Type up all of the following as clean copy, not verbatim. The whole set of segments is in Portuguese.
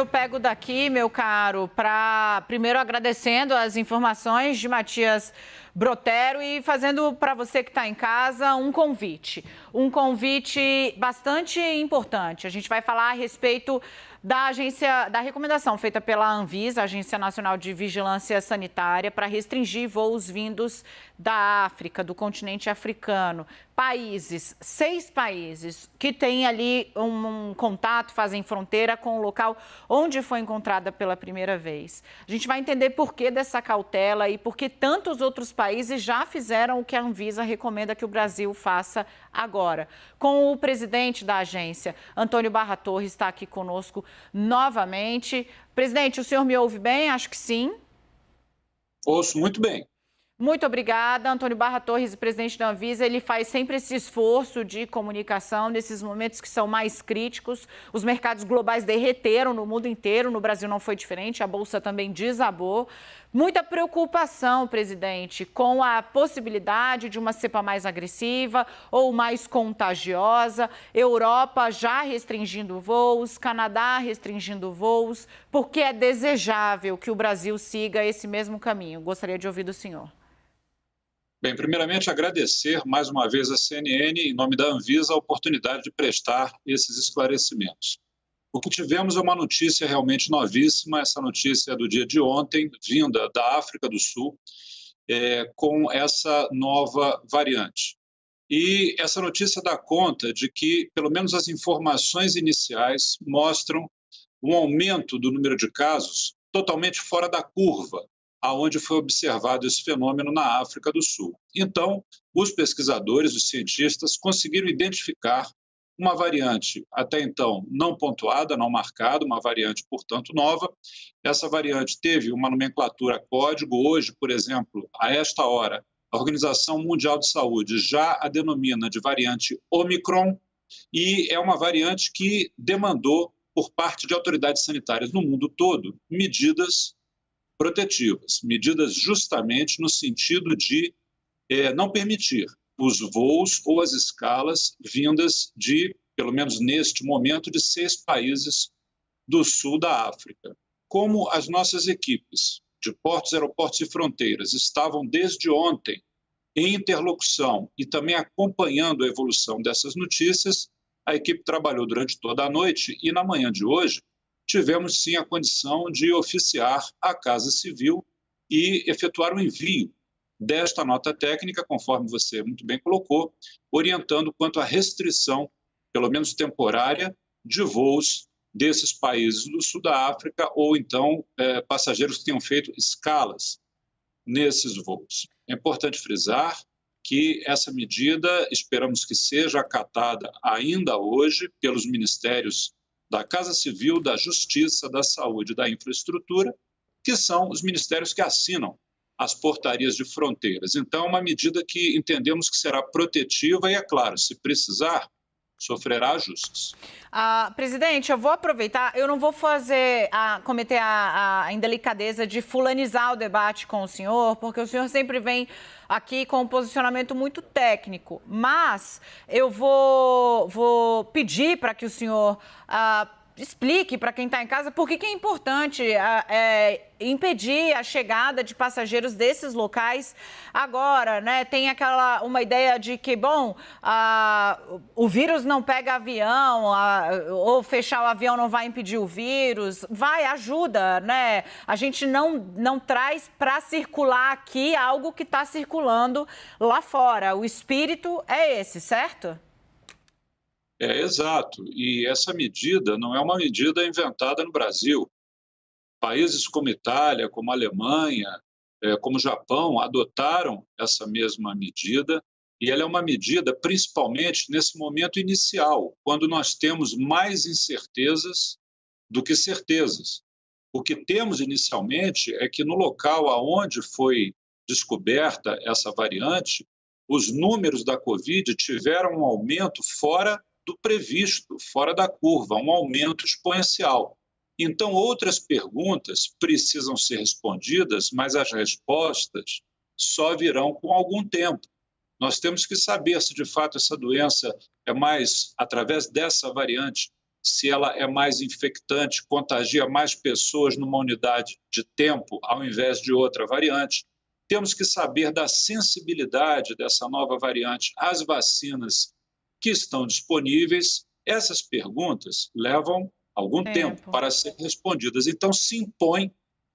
eu pego daqui, meu caro, para primeiro agradecendo as informações de Matias Brotero e fazendo para você que está em casa um convite bastante importante. A gente vai falar a respeito da recomendação feita pela Anvisa, Agência Nacional de Vigilância Sanitária, para restringir voos vindos da África, do continente africano. 6 países que têm ali um contato, fazem fronteira com o local onde foi encontrada pela primeira vez. A gente vai entender por que dessa cautela e por que tantos outros países já fizeram o que a Anvisa recomenda que o Brasil faça agora. Com o presidente da agência, Antônio Barra Torres, está aqui conosco novamente. Presidente, o senhor me ouve bem? Acho que sim. Ouço muito bem. Muito obrigada. Antônio Barra Torres, presidente da Anvisa, ele faz sempre esse esforço de comunicação nesses momentos que são mais críticos. Os mercados globais derreteram no mundo inteiro, no Brasil não foi diferente, a Bolsa também desabou. Muita preocupação, presidente, com a possibilidade de uma cepa mais agressiva ou mais contagiosa. Europa já restringindo voos, Canadá restringindo voos, porque é desejável que o Brasil siga esse mesmo caminho. Gostaria de ouvir do senhor. Bem, primeiramente agradecer mais uma vez à CNN, em nome da Anvisa, a oportunidade de prestar esses esclarecimentos. O que tivemos é uma notícia realmente novíssima, essa notícia é do dia de ontem, vinda da África do Sul, com essa nova variante. E essa notícia dá conta de que, pelo menos as informações iniciais, mostram um aumento do número de casos totalmente fora da curva, aonde foi observado esse fenômeno na África do Sul. Então, os pesquisadores, os cientistas, conseguiram identificar uma variante até então não pontuada, não marcada, uma variante, portanto, nova. Essa variante teve uma nomenclatura código. Hoje, por exemplo, a esta hora, a Organização Mundial de Saúde já a denomina de variante Omicron, e é uma variante que demandou, por parte de autoridades sanitárias no mundo todo, medidas protetivas, medidas justamente no sentido de não permitir os voos ou as escalas vindas de, pelo menos neste momento, de 6 países do sul da África. Como as nossas equipes de portos, aeroportos e fronteiras estavam desde ontem em interlocução e também acompanhando a evolução dessas notícias, a equipe trabalhou durante toda a noite e na manhã de hoje tivemos sim a condição de oficiar a Casa Civil e efetuar o envio desta nota técnica, conforme você muito bem colocou, orientando quanto à restrição, pelo menos temporária, de voos desses países do sul da África ou então passageiros que tenham feito escalas nesses voos. É importante frisar que essa medida esperamos que seja acatada ainda hoje pelos ministérios da Casa Civil, da Justiça, da Saúde e da Infraestrutura, que são os ministérios que assinam as portarias de fronteiras. Então, é uma medida que entendemos que será protetiva e, é claro, se precisar, sofrerá ajustes. Presidente, eu vou aproveitar, eu não vou cometer a indelicadeza de fulanizar o debate com o senhor, porque o senhor sempre vem aqui com um posicionamento muito técnico, mas eu vou pedir para que o senhor explique para quem está em casa por que é importante impedir a chegada de passageiros desses locais agora, né? Tem uma ideia de que, o vírus não pega avião, ou fechar o avião não vai impedir o vírus, ajuda, né? A gente não traz para circular aqui algo que está circulando lá fora. O espírito é esse, certo? Exato. E essa medida não é uma medida inventada no Brasil. Países como Itália, como Alemanha, como Japão, adotaram essa mesma medida e ela é uma medida principalmente nesse momento inicial, quando nós temos mais incertezas do que certezas. O que temos inicialmente é que no local aonde foi descoberta essa variante, os números da Covid tiveram um aumento fora do previsto, fora da curva, um aumento exponencial. Então, outras perguntas precisam ser respondidas, mas as respostas só virão com algum tempo. Nós temos que saber se, de fato, essa doença é mais através dessa variante se ela é mais infectante, contagia mais pessoas numa unidade de tempo ao invés de outra variante. Temos que saber da sensibilidade dessa nova variante às vacinas que estão disponíveis. Essas perguntas levam algum tempo para serem respondidas. Então, se impõe,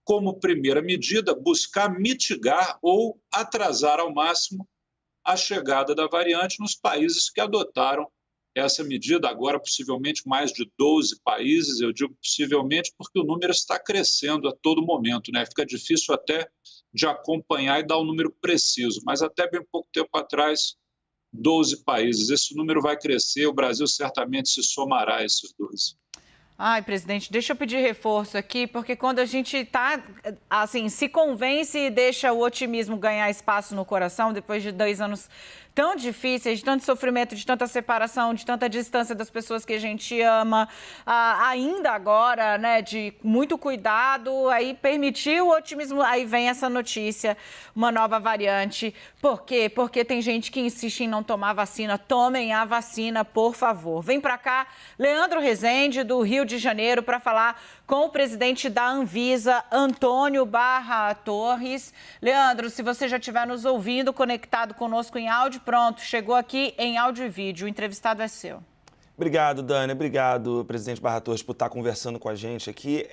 como primeira medida, buscar mitigar ou atrasar ao máximo a chegada da variante nos países que adotaram essa medida. Agora, possivelmente, mais de 12 países. Eu digo possivelmente porque o número está crescendo a todo momento, né? Fica difícil até de acompanhar e dar um número preciso, mas até bem pouco tempo atrás, 12 países. Esse número vai crescer, o Brasil certamente se somará a esses 12. Ai, presidente, deixa eu pedir reforço aqui, porque quando a gente está, assim, se convence e deixa o otimismo ganhar espaço no coração, depois de 2 anos tão difíceis, de tanto sofrimento, de tanta separação, de tanta distância das pessoas que a gente ama, ainda agora, né, de muito cuidado, aí permitir o otimismo, aí vem essa notícia, uma nova variante. Por quê? Porque tem gente que insiste em não tomar vacina. Tomem a vacina, por favor. Vem para cá, Leandro Rezende, do Rio de Janeiro, para falar com o presidente da Anvisa, Antônio Barra Torres. Leandro, se você já estiver nos ouvindo, conectado conosco em áudio, pronto, chegou aqui em áudio e vídeo. O entrevistado é seu. Obrigado, Dani. Obrigado, presidente Barra Torres, por estar conversando com a gente aqui.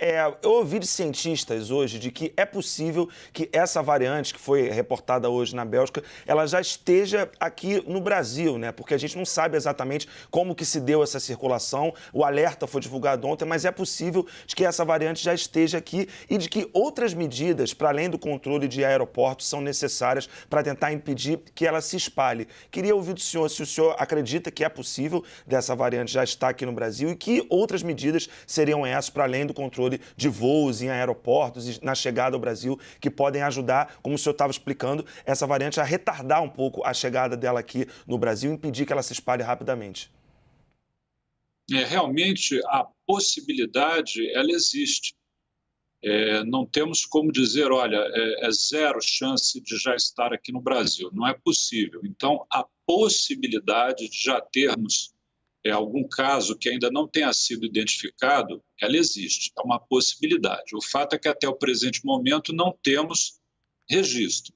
Eu ouvi de cientistas hoje de que é possível que essa variante que foi reportada hoje na Bélgica, ela já esteja aqui no Brasil, né? Porque a gente não sabe exatamente como que se deu essa circulação. O alerta foi divulgado ontem, mas é possível de que essa variante já esteja aqui e de que outras medidas, para além do controle de aeroportos, são necessárias para tentar impedir que ela se espalhe. Queria ouvir do senhor se o senhor acredita que é possível dessa variante já está aqui no Brasil e que outras medidas seriam essas para além do controle de voos em aeroportos e na chegada ao Brasil que podem ajudar, como o senhor estava explicando, essa variante a retardar um pouco a chegada dela aqui no Brasil e impedir que ela se espalhe rapidamente. Realmente a possibilidade, ela existe. Não temos como dizer, olha, é zero chance de já estar aqui no Brasil. Não é possível. Então, a possibilidade de já termos algum caso que ainda não tenha sido identificado, ela existe, é uma possibilidade. O fato é que até o presente momento não temos registro.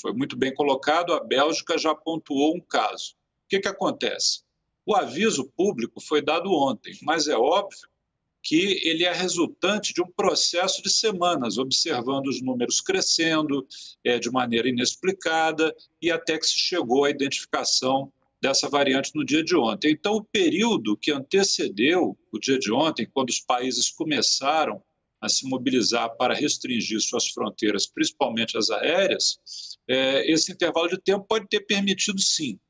Foi muito bem colocado, a Bélgica já pontuou um caso. O que acontece? O aviso público foi dado ontem, mas é óbvio que ele é resultante de um processo de semanas, observando os números crescendo de maneira inexplicada e até que se chegou à identificação dessa variante no dia de ontem. Então, o período que antecedeu o dia de ontem, quando os países começaram a se mobilizar para restringir suas fronteiras, principalmente as aéreas, esse intervalo de tempo pode ter permitido, sim.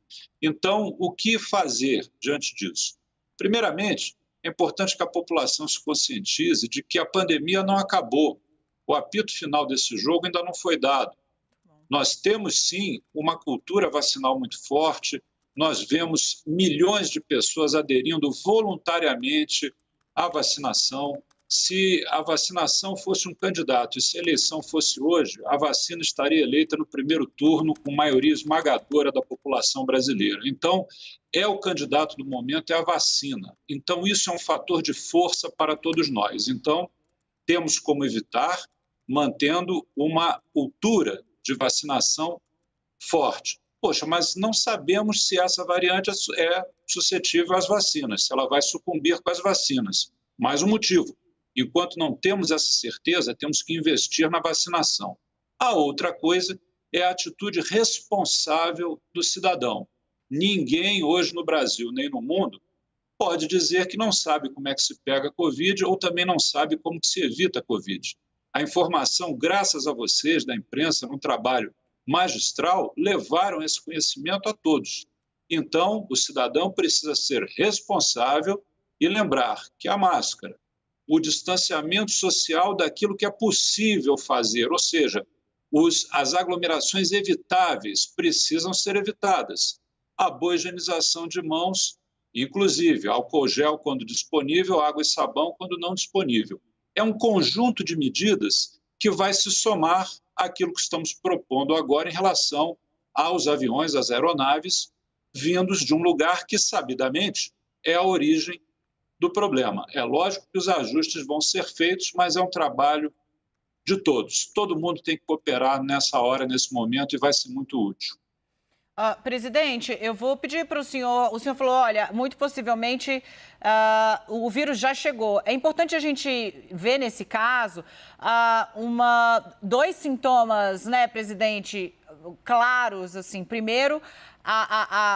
Então, o que fazer diante disso? Primeiramente, é importante que a população se conscientize de que a pandemia não acabou. O apito final desse jogo ainda não foi dado. Nós temos, sim, uma cultura vacinal muito forte. Nós vemos milhões de pessoas aderindo voluntariamente à vacinação. Se a vacinação fosse um candidato e se a eleição fosse hoje, a vacina estaria eleita no primeiro turno com maioria esmagadora da população brasileira. Então, o candidato do momento é a vacina. Então, isso é um fator de força para todos nós. Então, temos como evitar mantendo uma cultura de vacinação forte. Poxa, mas não sabemos se essa variante é suscetível às vacinas, se ela vai sucumbir com as vacinas. Mais um motivo. Enquanto não temos essa certeza, temos que investir na vacinação. A outra coisa é a atitude responsável do cidadão. Ninguém hoje no Brasil, nem no mundo, pode dizer que não sabe como é que se pega a Covid ou também não sabe como que se evita a Covid. A informação, graças a vocês da imprensa, num trabalho magistral, levaram esse conhecimento a todos. Então, o cidadão precisa ser responsável e lembrar que a máscara, o distanciamento social daquilo que é possível fazer, ou seja, as aglomerações evitáveis precisam ser evitadas. A boa higienização de mãos, inclusive álcool gel quando disponível, água e sabão quando não disponível. É um conjunto de medidas que vai se somar àquilo que estamos propondo agora em relação aos aviões, às aeronaves, vindos de um lugar que, sabidamente, é a origem do problema. É lógico que os ajustes vão ser feitos, mas é um trabalho de todos. Todo mundo tem que cooperar nessa hora, nesse momento, e vai ser muito útil. Presidente, eu vou pedir para o senhor falou, olha, muito possivelmente o vírus já chegou. É importante a gente ver nesse caso dois sintomas, né, presidente, claros, assim. Primeiro,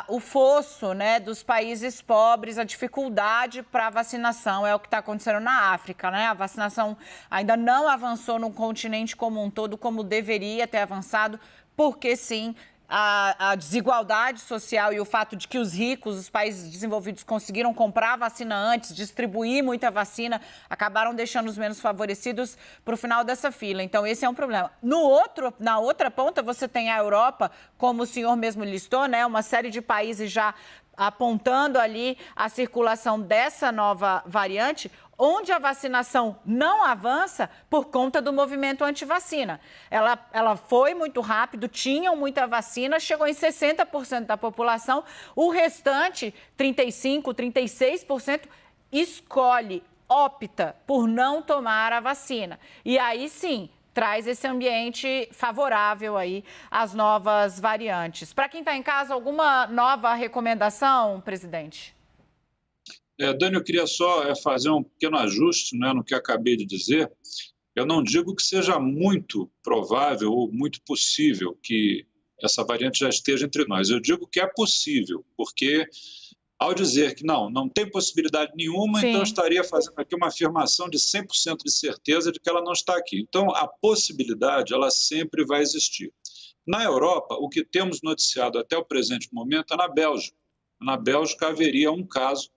o fosso, né, dos países pobres, a dificuldade para a vacinação, é o que está acontecendo na África, né? A vacinação ainda não avançou no continente como um todo, como deveria ter avançado, porque sim, a desigualdade social e o fato de que os ricos, os países desenvolvidos, conseguiram comprar vacina antes, distribuir muita vacina, acabaram deixando os menos favorecidos para o final dessa fila. Então, esse é um problema. Na outra ponta, você tem a Europa, como o senhor mesmo listou, né? Uma série de países já apontando ali a circulação dessa nova variante, onde a vacinação não avança por conta do movimento antivacina. Ela foi muito rápido, tinham muita vacina, chegou em 60% da população, o restante, 35%, 36%, opta por não tomar a vacina. E aí sim, traz esse ambiente favorável aí às novas variantes. Para quem está em casa, alguma nova recomendação, presidente? Dani, eu queria só fazer um pequeno ajuste, né, no que acabei de dizer. Eu não digo que seja muito provável ou muito possível que essa variante já esteja entre nós. Eu digo que é possível, porque ao dizer que não tem possibilidade nenhuma, Sim. Então eu estaria fazendo aqui uma afirmação de 100% de certeza de que ela não está aqui. Então, a possibilidade, ela sempre vai existir. Na Europa, o que temos noticiado até o presente momento é na Bélgica. Na Bélgica haveria um caso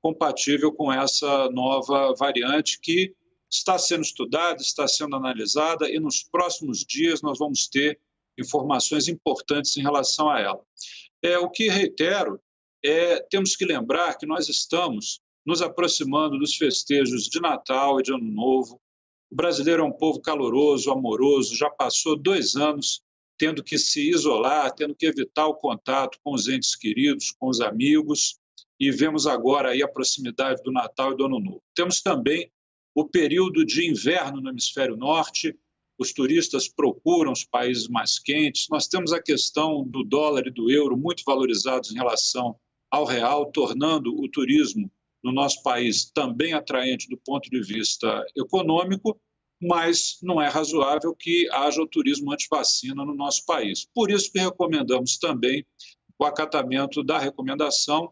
compatível com essa nova variante que está sendo estudada, está sendo analisada e nos próximos dias nós vamos ter informações importantes em relação a ela. O que reitero temos que lembrar que nós estamos nos aproximando dos festejos de Natal e de Ano Novo. O brasileiro é um povo caloroso, amoroso, já passou 2 anos tendo que se isolar, tendo que evitar o contato com os entes queridos, com os amigos, e vemos agora aí a proximidade do Natal e do Ano Novo. Temos também o período de inverno no hemisfério norte, os turistas procuram os países mais quentes, nós temos a questão do dólar e do euro muito valorizados em relação ao real, tornando o turismo no nosso país também atraente do ponto de vista econômico, mas não é razoável que haja o turismo antivacina no nosso país. Por isso que recomendamos também o acatamento da recomendação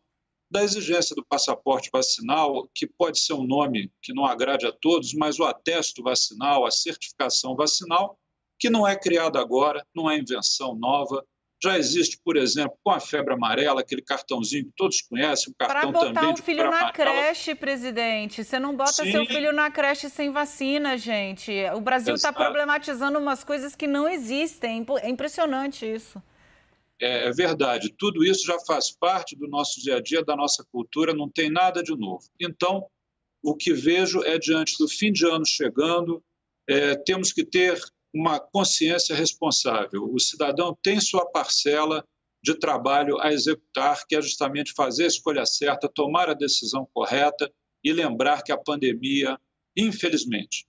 da exigência do passaporte vacinal, que pode ser um nome que não agrade a todos, mas o atesto vacinal, a certificação vacinal, que não é criada agora, não é invenção nova. Já existe, por exemplo, com a febre amarela, aquele cartãozinho que todos conhecem, o cartão também de Para botar o filho na amarela. creche, presidente. Você não bota seu filho na creche sem vacina, gente. O Brasil está problematizando umas coisas que não existem. É impressionante isso. É verdade. Tudo isso já faz parte do nosso dia a dia, da nossa cultura, não tem nada de novo. Então, o que vejo é, diante do fim de ano chegando, temos que ter uma consciência responsável. O cidadão tem sua parcela de trabalho a executar, que é justamente fazer a escolha certa, tomar a decisão correta e lembrar que a pandemia, infelizmente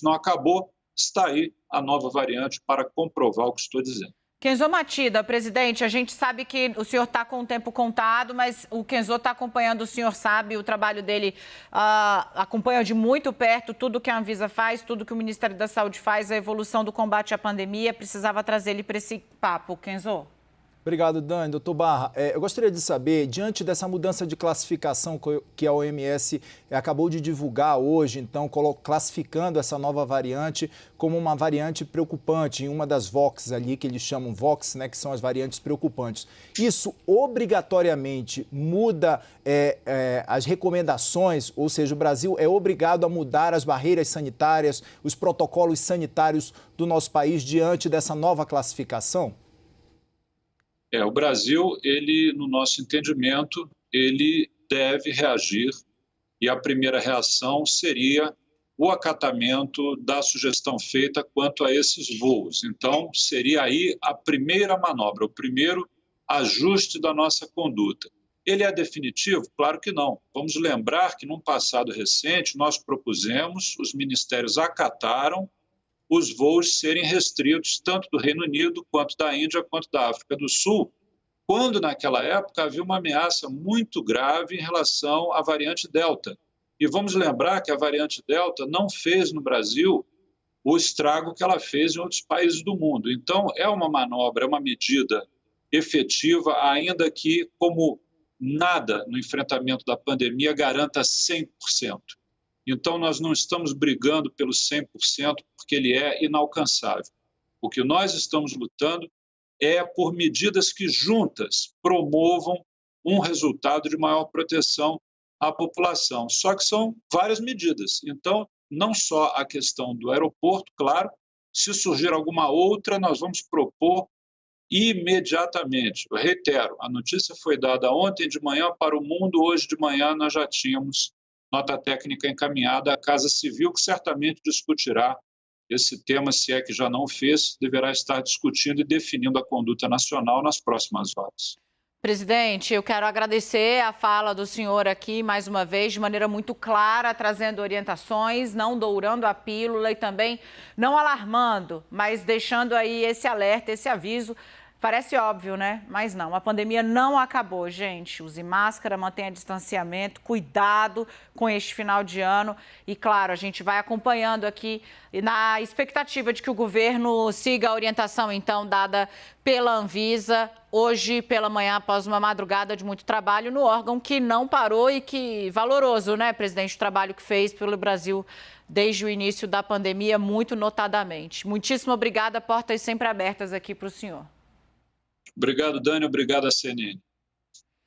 não acabou, está aí a nova variante para comprovar o que estou dizendo. Kenzo Matida, presidente, a gente sabe que o senhor está com o tempo contado, mas o Kenzo está acompanhando, o senhor sabe, o trabalho dele acompanha de muito perto tudo que a Anvisa faz, tudo que o Ministério da Saúde faz, a evolução do combate à pandemia. Precisava trazer ele para esse papo. Kenzo. Obrigado, Dani. Doutor Barra, eu gostaria de saber, diante dessa mudança de classificação que a OMS acabou de divulgar hoje, então, classificando essa nova variante como uma variante preocupante, em uma das VOX ali, que eles chamam VOX, né, que são as variantes preocupantes. Isso obrigatoriamente muda as recomendações, ou seja, o Brasil é obrigado a mudar as barreiras sanitárias, os protocolos sanitários do nosso país diante dessa nova classificação? O Brasil, no nosso entendimento, ele deve reagir e a primeira reação seria o acatamento da sugestão feita quanto a esses voos. Então, seria aí a primeira manobra, o primeiro ajuste da nossa conduta. Ele é definitivo? Claro que não. Vamos lembrar que, num passado recente, nós propusemos, os ministérios acataram, os voos serem restritos tanto do Reino Unido, quanto da Índia, quanto da África do Sul, quando naquela época havia uma ameaça muito grave em relação à variante Delta. E vamos lembrar que a variante Delta não fez no Brasil o estrago que ela fez em outros países do mundo. Então, é uma manobra, é uma medida efetiva, ainda que, como nada no enfrentamento da pandemia, garanta 100%. Então, nós não estamos brigando pelo 100%, porque ele é inalcançável. O que nós estamos lutando é por medidas que juntas promovam um resultado de maior proteção à população. Só que são várias medidas. Então, não só a questão do aeroporto, claro, se surgir alguma outra, nós vamos propor imediatamente. Eu reitero, a notícia foi dada ontem de manhã para o mundo, hoje de manhã nós já tínhamos nota técnica encaminhada à Casa Civil, que certamente discutirá esse tema, se é que já não fez, deverá estar discutindo e definindo a conduta nacional nas próximas horas. Presidente, eu quero agradecer a fala do senhor aqui, mais uma vez, de maneira muito clara, trazendo orientações, não dourando a pílula e também não alarmando, mas deixando aí esse alerta, esse aviso. Parece óbvio, né? Mas não, a pandemia não acabou, gente. Use máscara, mantenha distanciamento, cuidado com este final de ano. E, claro, a gente vai acompanhando aqui na expectativa de que o governo siga a orientação, então, dada pela Anvisa, hoje pela manhã, após uma madrugada de muito trabalho no órgão que não parou e que valoroso, né, presidente, o trabalho que fez pelo Brasil desde o início da pandemia, muito notadamente. Muitíssimo obrigada, portas sempre abertas aqui para o senhor. Obrigado, Dani. Obrigado à CNN.